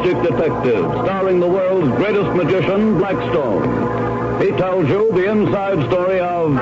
Magic Detective, starring the world's greatest magician, Blackstone. He tells you the inside story of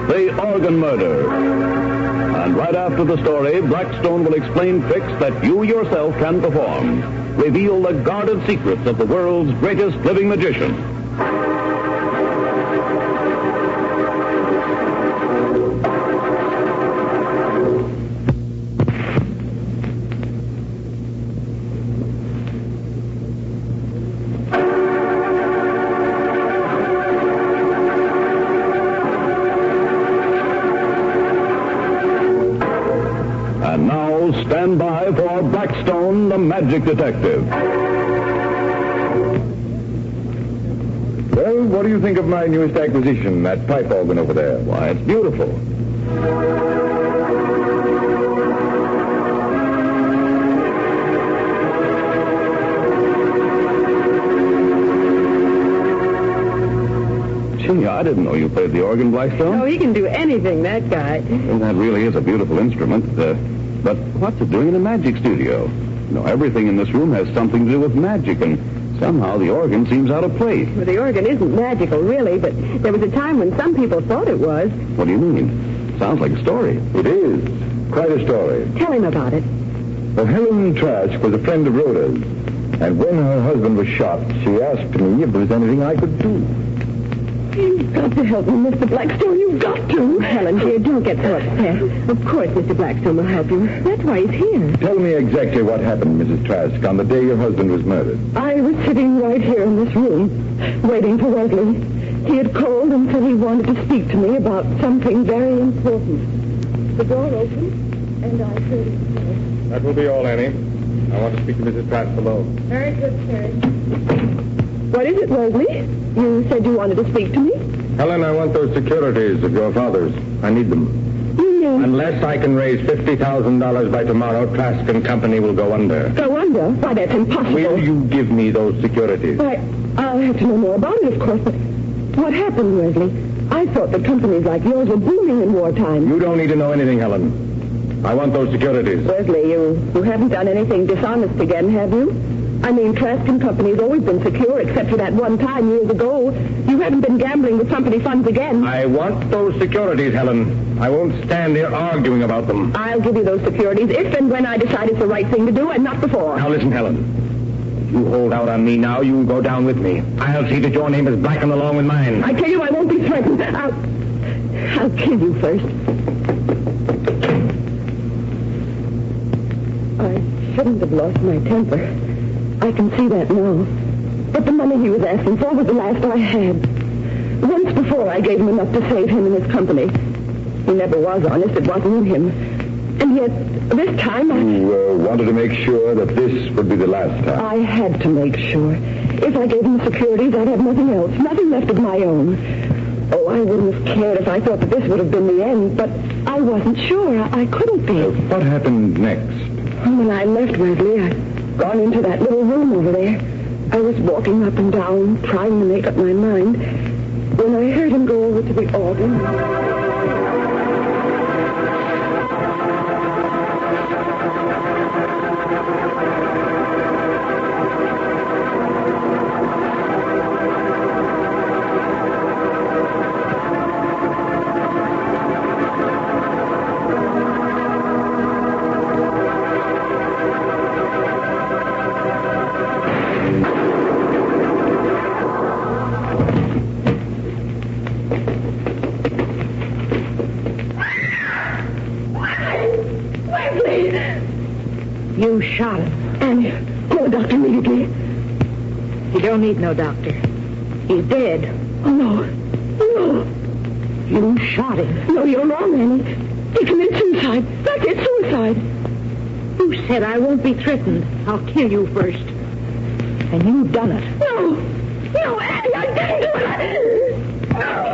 the organ murder. And right after the story, Blackstone will explain tricks that you yourself can perform. Reveal the guarded secrets of the world's greatest living magician. And now, stand by for Blackstone, the Magic Detective. Well, what do you think of my newest acquisition, that pipe organ over there? Why, it's beautiful. Gee, I didn't know you played the organ, Blackstone. Oh, he can do anything, that guy. Well, that really is a beautiful instrument. But what's it doing in a magic studio? You know, everything in this room has something to do with magic, and somehow the organ seems out of place. Well, the organ isn't magical, really, but there was a time when some people thought it was. What do you mean? Sounds like a story. It is. Quite a story. Tell him about it. Well, Helen Trask was a friend of Rhoda's, and when her husband was shot, she asked me if there was anything I could do. You've got to help me, Mr. Blackstone. You've got to. Helen, dear, don't get so upset. Of course, Mr. Blackstone will help you. That's why he's here. Tell me exactly what happened, Mrs. Trask, on the day your husband was murdered. I was sitting right here in this room, waiting for Wesley. He had called and said he wanted to speak to me about something very important. The door opened, and I heard him say, That will be all, Annie. I want to speak to Mrs. Trask alone. "Very good, sir." What is it, Wesley? You said you wanted to speak to me? Helen, I want those securities of your father's. I need them. You mean... Unless I can raise $50,000 by tomorrow, Trask and Company will go under. Go under? Why, that's impossible. Will you give me those securities? Why, I'll have to know more about it, of course, but what happened, Wesley? I thought that companies like yours were booming in wartime. You don't need to know anything, Helen. I want those securities. Wesley, you haven't done anything dishonest again, have you? I mean, Trask and Company's always been secure, except for that one time years ago. You haven't been gambling with company funds again. I want those securities, Helen. I won't stand here arguing about them. I'll give you those securities if and when I decide it's the right thing to do, and not before. Now listen, Helen. If you hold out on me now, you go down with me. I'll see that your name is blackened along with mine. I tell you, I won't be threatened. I'll kill you first. I shouldn't have lost my temper. I can see that now. But the money he was asking for was the last I had. Once before, I gave him enough to save him and his company. He never was honest. It wasn't in him. And yet, this time You wanted to make sure that this would be the last time. I had to make sure. If I gave him the securities, I'd have nothing else. Nothing left of my own. Oh, I wouldn't have cared if I thought that this would have been the end. But I wasn't sure. I couldn't be. What happened next? When I left Wesley, I'd gone into that little room over there. I was walking up and down, trying to make up my mind, when I heard him go over to the organ. You shot him. Annie, call a doctor immediately. You don't need no doctor. He's dead. Oh, no. No. You shot him. No, you're wrong, Annie. He committed suicide. That's it, suicide. Who said I won't be threatened? I'll kill you first. And you done it. No. No, Annie, I didn't do it. No.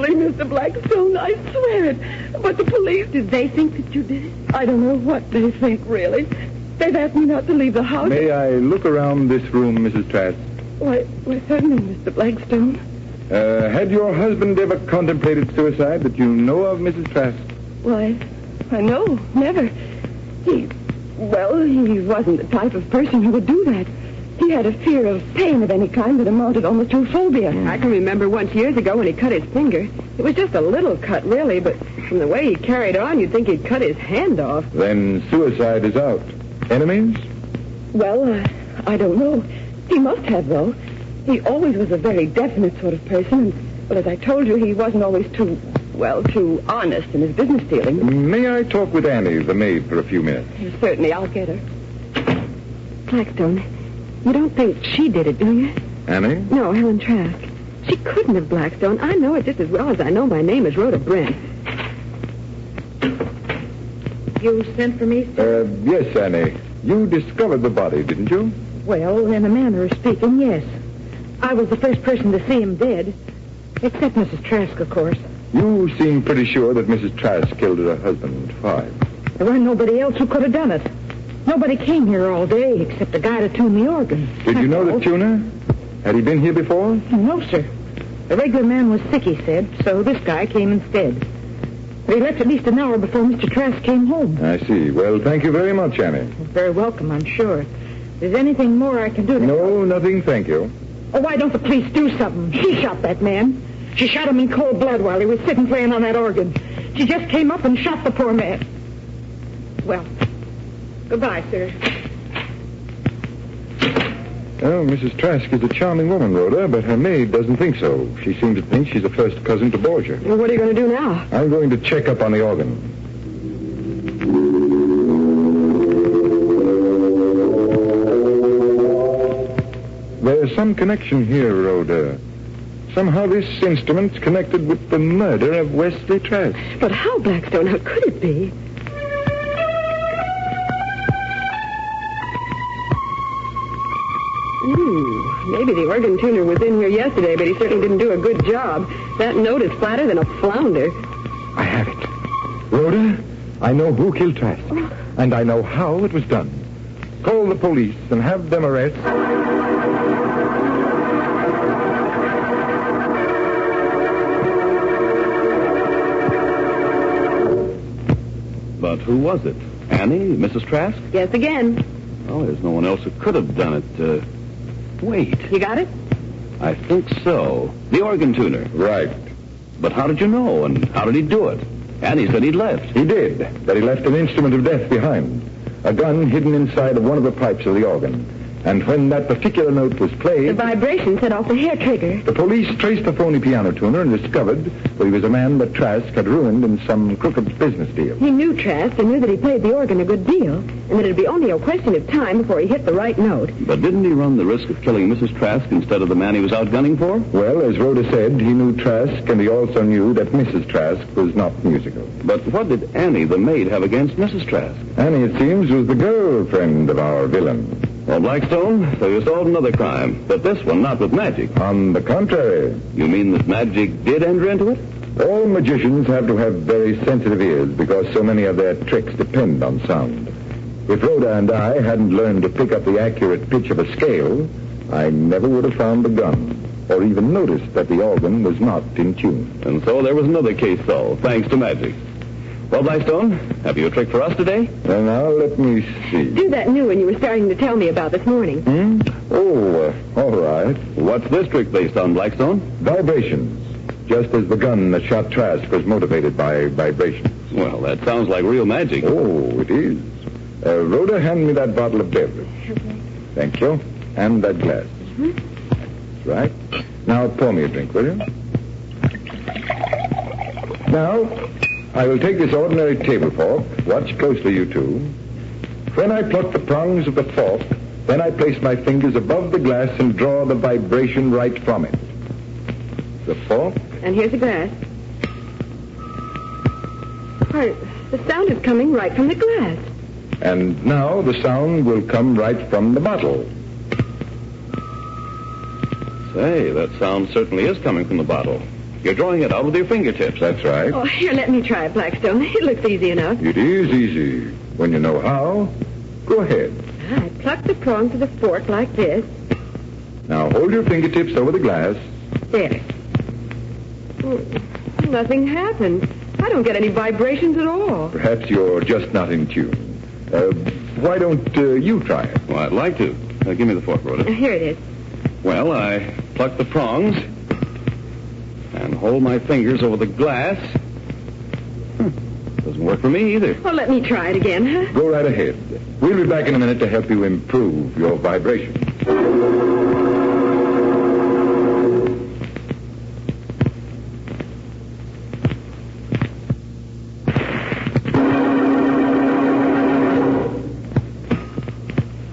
Mr. Blackstone, I swear it. But the police, Did they think that you did it? I don't know what they think, really. They've asked me not to leave the house. May I look around this room, Mrs. Trask? Why, certainly, Mr. Blackstone. Had your husband ever contemplated suicide that you know of, Mrs. Trask? Why, no, never. He wasn't the type of person who would do that. He had a fear of pain of any kind that amounted almost to a phobia. I can remember once years ago when he cut his finger. It was just a little cut, really, but from the way he carried on, you'd think he'd cut his hand off. Then suicide is out. Enemies? Well, I don't know. He must have, though. He always was a very definite sort of person. But as I told you, he wasn't always too honest in his business dealings. May I talk with Annie, the maid, for a few minutes? Certainly, I'll get her. Blackstone, you don't think she did it, do you? Annie? No, Helen Trask. She couldn't have, Blackstone. I know it just as well as I know my name is Rhoda Brent. You sent for me, sir? Yes, Annie. You discovered the body, didn't you? Well, in a manner of speaking, yes. I was the first person to see him dead. Except Mrs. Trask, of course. You seem pretty sure that Mrs. Trask killed her husband. Why? There wasn't nobody else who could have done it. Nobody came here all day except the guy to tune the organ. Did you know the tuner? Had he been here before? No, sir. The regular man was sick, he said, so this guy came instead. But he left at least an hour before Mr. Trask came home. I see. Well, thank you very much, Annie. Very welcome, I'm sure. If there's anything more I can do to... No, nothing, thank you. Oh, why don't the police do something? She shot that man. She shot him in cold blood while he was sitting playing on that organ. She just came up and shot the poor man. Well, goodbye, sir. Oh, Mrs. Trask is a charming woman, Rhoda, but her maid doesn't think so. She seems to think she's a first cousin to Borgia. Well, what are you going to do now? I'm going to check up on the organ. There's some connection here, Rhoda. Somehow this instrument's connected with the murder of Wesley Trask. But how, Blackstone? How could it be? Maybe the organ tuner was in here yesterday, but he certainly didn't do a good job. That note is flatter than a flounder. I have it. Rhoda, I know who killed Trask, and I know how it was done. Call the police and have them arrest... But who was it? Annie? Mrs. Trask? Guess again. Oh, there's no one else who could have done it. Wait. You got it? I think so. The organ tuner. Right. But how did you know, and how did he do it? Annie said he'd left. He did, but he left an instrument of death behind. A gun hidden inside of one of the pipes of the organ. And when that particular note was played... The vibration set off the hair trigger. The police traced the phony piano tuner and discovered that he was a man that Trask had ruined in some crooked business deal. He knew Trask and knew that he played the organ a good deal, and that it'd be only a question of time before he hit the right note. But didn't he run the risk of killing Mrs. Trask instead of the man he was out gunning for? Well, as Rhoda said, he knew Trask, and he also knew that Mrs. Trask was not musical. But what did Annie, the maid, have against Mrs. Trask? Annie, it seems, was the girlfriend of our villain. Well, Blackstone, so you solved another crime, but this one not with magic. On the contrary. You mean that magic did enter into it? All magicians have to have very sensitive ears because so many of their tricks depend on sound. If Rhoda and I hadn't learned to pick up the accurate pitch of a scale, I never would have found the gun, or even noticed that the organ was not in tune. And so there was another case solved, thanks to magic. Well, Blackstone, have you a trick for us today? And now let me see. Do that new one you were starting to tell me about this morning. Oh, all right. What's this trick based on, Blackstone? Vibrations. Just as the gun that shot Trask was motivated by vibrations. Well, that sounds like real magic. Oh, it is. Rhoda, hand me that bottle of beverage. Okay. Thank you. And that glass. That's right. Now pour me a drink, will you? Now, I will take this ordinary table fork. Watch closely, you two. When I pluck the prongs of the fork, then I place my fingers above the glass and draw the vibration right from it. The fork. And here's a glass. Why, the sound is coming right from the glass. And now the sound will come right from the bottle. Say, that sound certainly is coming from the bottle. You're drawing it out with your fingertips. That's right. Oh, here, let me try it, Blackstone. It looks easy enough. It is easy. When you know how, go ahead. I pluck the prongs of the fork like this. Now hold your fingertips over the glass. There. Nothing happened. I don't get any vibrations at all. Perhaps you're just not in tune. Why don't you try it? Well, I'd like to. Give me the fork, Rhoda. Here it is. Well, I pluck the prongs and hold my fingers over the glass. Doesn't work for me either. Well, let me try it again, huh? Go right ahead. We'll be back in a minute to help you improve your vibration.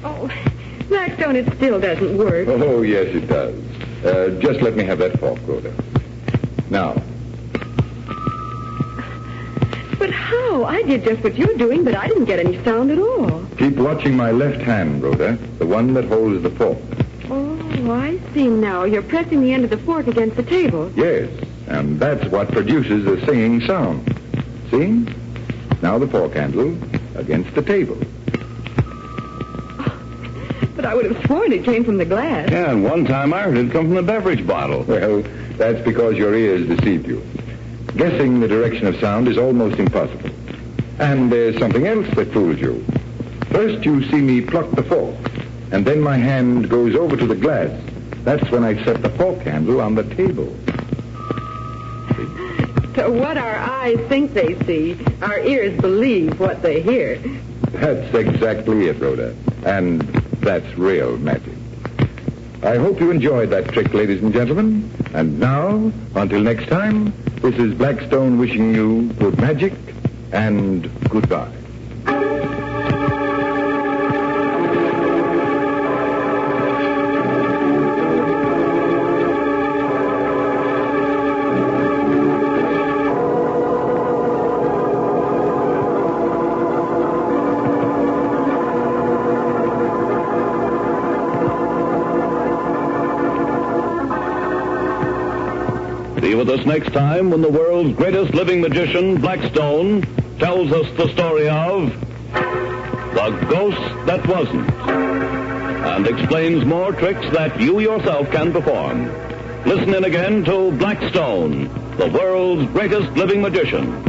Oh, Blackstone, it still doesn't work. Oh, yes, it does. Just let me have that fork, Rhoda. Now, But how? I did just what you're doing, but I didn't get any sound at all. keep watching my left hand, Rhoda, the one that holds the fork. Oh, I see now. You're pressing the end of the fork against the table. Yes, and that's what produces a singing sound. See? Now the fork handle against the table. But I would have sworn it came from the glass. Yeah, and one time I heard it come from the beverage bottle. Well, that's because your ears deceived you. Guessing the direction of sound is almost impossible. And there's something else that fools you. First you see me pluck the fork, and then my hand goes over to the glass. That's when I set the fork handle on the table. So what our eyes think they see, our ears believe what they hear. That's exactly it, Rhoda. And that's real magic. I hope you enjoyed that trick, ladies and gentlemen. And now, until next time, this is Blackstone wishing you good magic and goodbye. Be with us next time when the world's greatest living magician, Blackstone, tells us the story of The Ghost That Wasn't, and explains more tricks that you yourself can perform. Listen in again to Blackstone, the world's greatest living magician.